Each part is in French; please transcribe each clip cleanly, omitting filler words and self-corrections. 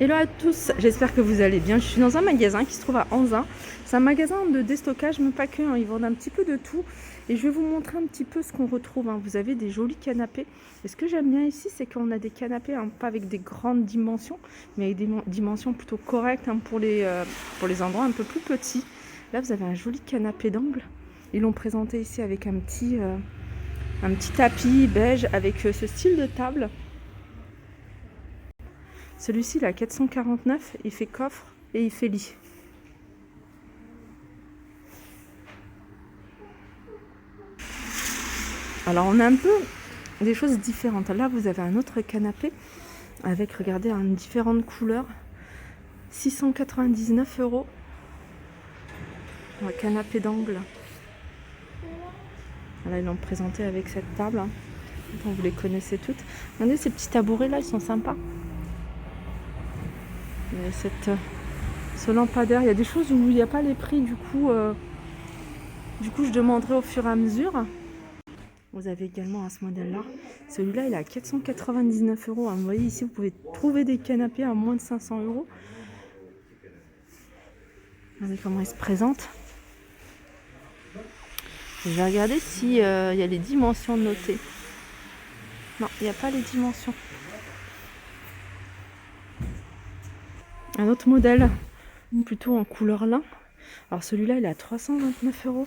Hello à tous, j'espère que vous allez bien. Je suis dans un magasin qui se trouve à Anzin. C'est un magasin de déstockage, mais pas que, hein. Ils vendent un petit peu de tout. Et je vais vous montrer un petit peu ce qu'on retrouve, hein. Vous avez des jolis canapés. Et ce que j'aime bien ici, c'est qu'on a des canapés, hein, pas avec des grandes dimensions, mais avec des dimensions plutôt correctes, hein, pour les endroits un peu plus petits. Là, vous avez un joli canapé d'angle. Ils l'ont présenté ici avec un petit tapis beige avec ce style de table. Celui-ci, il est à 449, il fait coffre et il fait lit. Alors, on a un peu des choses différentes. Là, vous avez un autre canapé avec, regardez, différentes couleurs. 699 €. Un canapé d'angle. Là, ils l'ont présenté avec cette table, hein. Vous les connaissez toutes. Regardez ces petits tabourets là, ils sont sympas. Il y a ce lampadaire. Il y a des choses où il n'y a pas les prix, du coup, je demanderai au fur et à mesure. Vous avez également ce modèle-là. Celui-là, il est à 499 €. Vous voyez ici, vous pouvez trouver des canapés à moins de 500 €. Regardez comment il se présente. Je vais regarder s'il y a les dimensions notées. Non, il n'y a pas les dimensions. Un autre modèle, plutôt en couleur lin. Alors celui-là, il est à 329 €.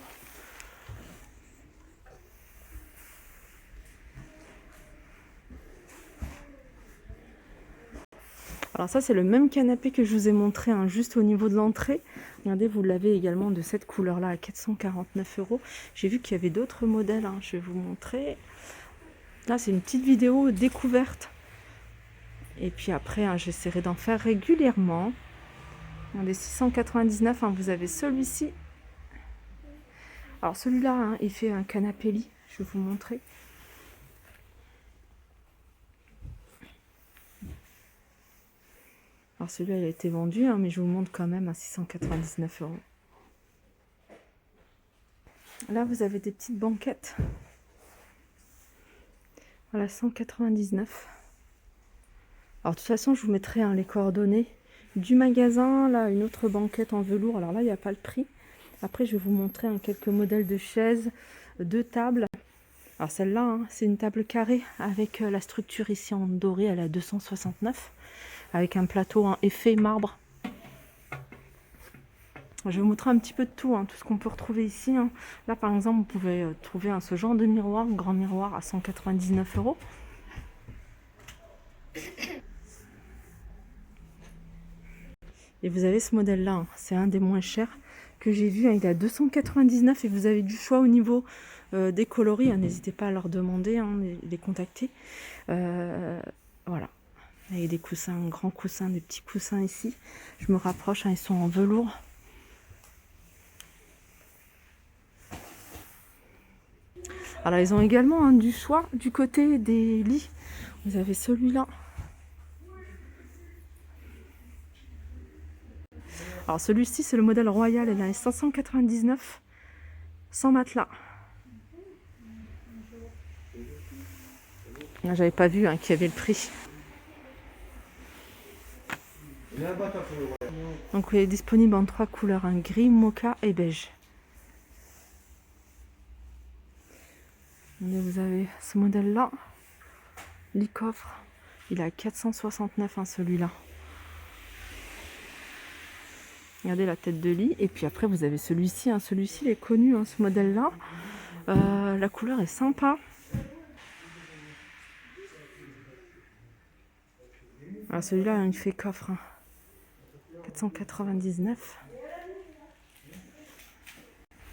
Alors ça, c'est le même canapé que je vous ai montré, hein, juste au niveau de l'entrée. Regardez, vous l'avez également de cette couleur-là à 449 €. J'ai vu qu'il y avait d'autres modèles, hein, je vais vous montrer. Là, c'est une petite vidéo découverte. Et puis après, hein, j'essaierai d'en faire régulièrement. Regardez, 699 €, hein, vous avez celui-ci. Alors celui-là, hein, il fait un canapé lit, je vais vous montrer. Alors celui-là, il a été vendu, hein, mais je vous montre quand même à 699 €. Là, vous avez des petites banquettes. Voilà, 199 €. Alors de toute façon, je vous mettrai, hein, les coordonnées du magasin. Là, une autre banquette en velours. Alors là, il n'y a pas le prix. Après, je vais vous montrer, hein, quelques modèles de chaises, de tables. Alors celle-là, hein, c'est une table carrée avec la structure ici en doré, elle est à 269 €, avec un plateau en effet marbre. Je vais vous montrer un petit peu de tout, hein, tout ce qu'on peut retrouver ici, hein. Là, par exemple, vous pouvez trouver, hein, ce genre de miroir, grand miroir à 199 €. Et vous avez ce modèle-là, hein, c'est un des moins chers que j'ai vu, hein, il est à 299 € et vous avez du choix au niveau des coloris, hein. N'hésitez pas à leur demander, hein, les contacter. Voilà, avec des coussins, grands coussins, des petits coussins ici. Je me rapproche, hein, ils sont en velours. Alors ils ont également, hein, du choix du côté des lits. Vous avez celui-là. Alors celui-ci, c'est le modèle royal, il est à 599 € sans matelas. J'avais pas vu, hein, qu'il y avait le prix. Donc il est disponible en 3 couleurs, un gris, mocha et beige. Et vous avez ce modèle-là, lit coffre, il est à 469 €, hein, celui-là. Regardez la tête de lit. Et puis après, vous avez celui-ci, hein. Celui-ci, il est connu, hein, ce modèle-là. La couleur est sympa. Alors celui-là, hein, il fait coffre, hein. 499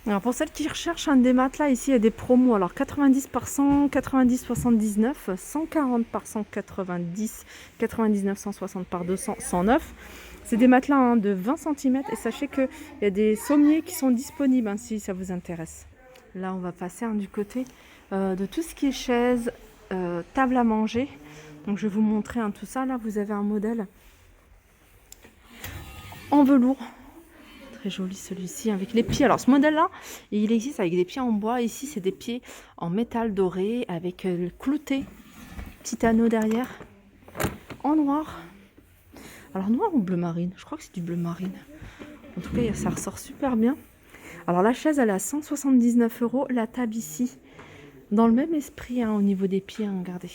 €. Alors pour celles qui recherchent un des matelas, ici il y a des promos. Alors 90 par 100, 90 79, 140 par 190, 99, 160 par 200, 109. C'est des matelas, hein, de 20 cm et sachez qu'il y a des sommiers qui sont disponibles, hein, si ça vous intéresse. Là on va passer, hein, du côté de tout ce qui est chaise, table à manger. Donc je vais vous montrer, hein, tout ça. Là vous avez un modèle en velours. Très joli celui-ci avec les pieds. Alors ce modèle-là, il existe avec des pieds en bois. Ici, c'est des pieds en métal doré avec le clouté, petit anneau derrière, en noir. Alors noir ou bleu marine? Je crois que c'est du bleu marine. En tout cas, ça ressort super bien. Alors la chaise, elle est à 179 €. La table ici, dans le même esprit, hein, au niveau des pieds, hein, regardez.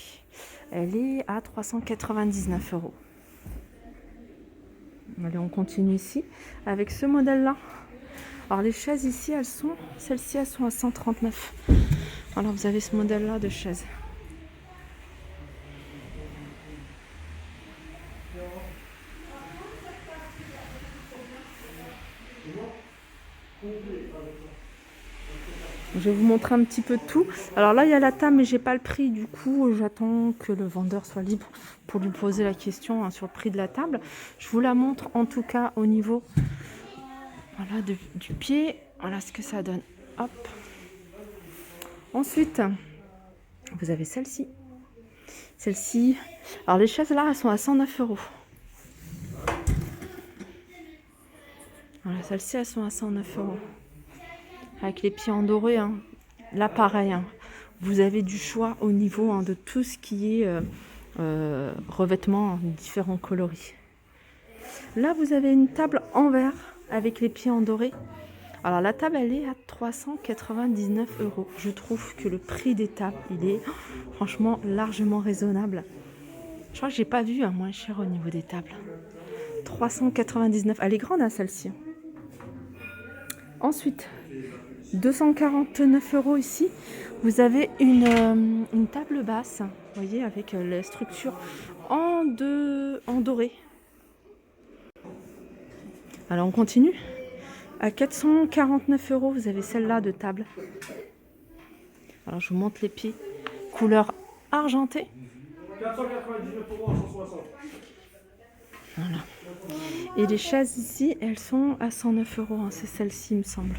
Elle est à 399 €. Allez, on continue ici avec ce modèle-là. Alors les chaises ici, celles-ci, elles sont à 139. Alors vous avez ce modèle-là de chaise. Je vais vous montrer un petit peu de tout. Alors là, il y a la table, mais j'ai pas le prix. Du coup, j'attends que le vendeur soit libre pour lui poser la question, hein, sur le prix de la table. Je vous la montre en tout cas au niveau, voilà, du pied. Voilà ce que ça donne. Hop. Ensuite, vous avez celle-ci. Celle-ci. Alors les chaises là, elles sont à 109 €. Voilà, celles-ci, elles sont à 109 €. Avec les pieds en doré, hein. Là pareil, hein. Vous avez du choix au niveau, hein, de tout ce qui est revêtement, hein, différents coloris. Là vous avez une table en verre avec les pieds en doré. Alors la table, elle est à 399 €. Je trouve que le prix des tables, il est franchement largement raisonnable. Je crois que j'ai pas vu un moins cher au niveau des tables. 399 €. Elle est grande, hein, celle-ci. Ensuite, 249 € ici. Vous avez une table basse, vous voyez, avec la structure en doré. Alors on continue. À 449 €, vous avez celle-là de table. Alors je vous montre les pieds. Couleur argentée. 499 € à 160. Voilà. Et les chaises ici, elles sont à 109 €. Hein. C'est celle-ci, il me semble.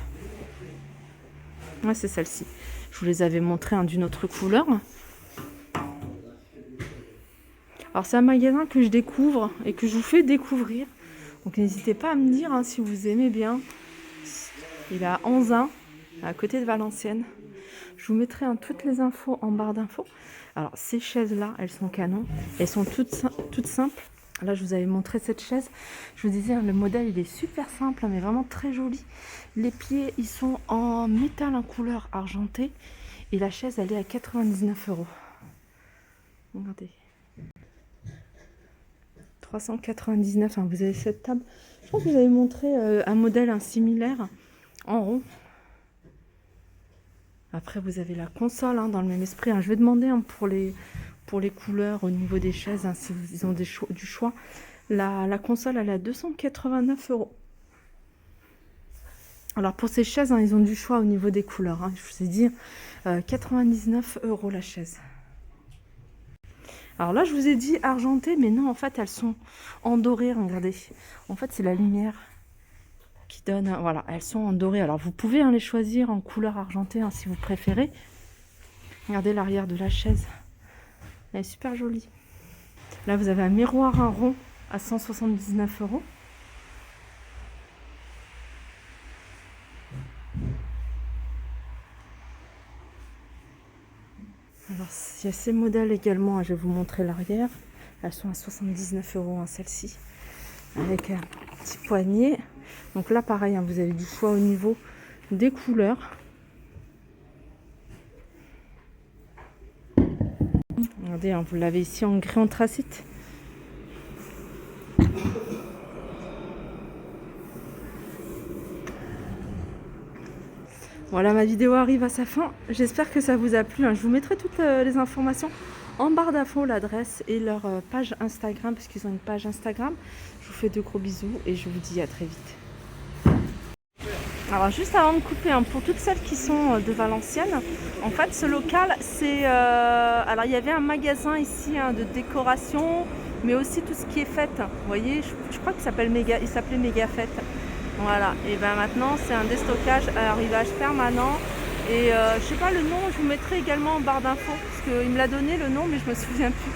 Ouais, c'est celle-ci. Je vous les avais montrées, hein, d'une autre couleur. Alors c'est un magasin que je découvre et que je vous fais découvrir. Donc n'hésitez pas à me dire, hein, si vous aimez bien. Il est à Anzin, à côté de Valenciennes. Je vous mettrai, hein, toutes les infos en barre d'infos. Alors ces chaises-là, elles sont canon. Elles sont toutes simples. Là, je vous avais montré cette chaise. Je vous disais, hein, le modèle, il est super simple, mais vraiment très joli. Les pieds, ils sont en métal en couleur argentée. Et la chaise, elle est à 99 €. Regardez. 399 €. Hein, vous avez cette table. Je pense que vous avez montré un modèle, hein, similaire en rond. Après, vous avez la console, hein, dans le même esprit. Hein. Je vais demander, hein, pour les couleurs au niveau des chaises, hein, si ils ont du choix. La console, elle est à 289 €. Alors pour ces chaises, hein, ils ont du choix au niveau des couleurs. Hein. Je vous ai dit 99 € la chaise. Alors là, je vous ai dit argenté, mais non, en fait, elles sont en doré. Regardez. En fait, c'est la lumière qui donne. Voilà, elles sont en doré. Alors vous pouvez, hein, les choisir en couleur argentée, hein, si vous préférez. Regardez l'arrière de la chaise. Elle est super jolie. Là, vous avez un miroir, un rond à 179 €. Alors, il y a ces modèles également. Je vais vous montrer l'arrière. Elles sont à 79 €, hein, celles-ci. Avec un petit poignet. Donc là, pareil, hein, vous avez du choix au niveau des couleurs. Regardez, hein, vous l'avez ici en gris anthracite. Voilà, ma vidéo arrive à sa fin. J'espère que ça vous a plu. Hein. Je vous mettrai toutes les informations en barre d'infos, l'adresse et leur page Instagram, parce qu'ils ont une page Instagram. Je vous fais de gros bisous et je vous dis à très vite. Alors juste avant de couper, hein, pour toutes celles qui sont de Valenciennes, en fait ce local, c'est... alors il y avait un magasin ici, hein, de décoration, mais aussi tout ce qui est fête. Vous voyez, je crois qu'il s'appelait Méga Fête. Voilà, et ben maintenant c'est un déstockage à arrivage permanent. Et je sais pas le nom, je vous mettrai également en barre d'infos, parce qu'il me l'a donné le nom, mais je me souviens plus.